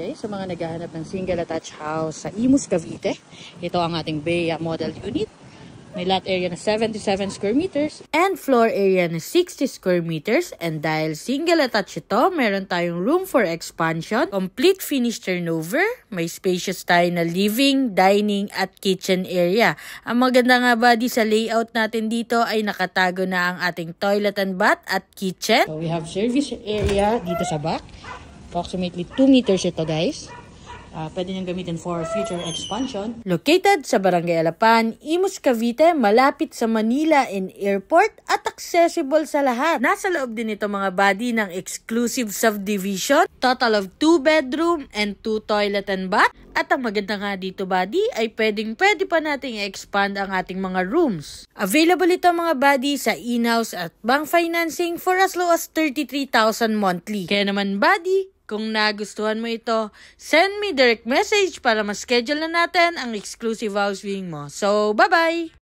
Okay, sa mga naghahanap ng single attached house sa Imus, Cavite, ito ang ating Bea model unit. May lot area na 77 square meters and floor area na 60 square meters. And dahil single attached ito, meron tayong room for expansion, complete finished turnover, may spacious tayo na living, dining at kitchen area. Ang maganda nga ba sa layout natin dito ay nakatago na ang ating toilet and bath at kitchen. So we have service area dito sa back. Approximately 2 meters ito, guys. Pwede niyong gamitin for future expansion. Located sa Barangay Alapan, Imus, Cavite, malapit sa Manila and Airport at accessible sa lahat. Nasa loob din ito mga buddy ng exclusive subdivision, total of 2 bedroom and 2 toilet and bath. At ang maganda nga dito buddy ay pwede pa nating i-expand ang ating mga rooms. Available ito mga buddy sa in-house at bank financing for as low as 33,000 monthly. Kaya naman buddy, kung nagustuhan mo ito, send me direct message para ma-schedule na natin ang exclusive house viewing mo. So, bye-bye!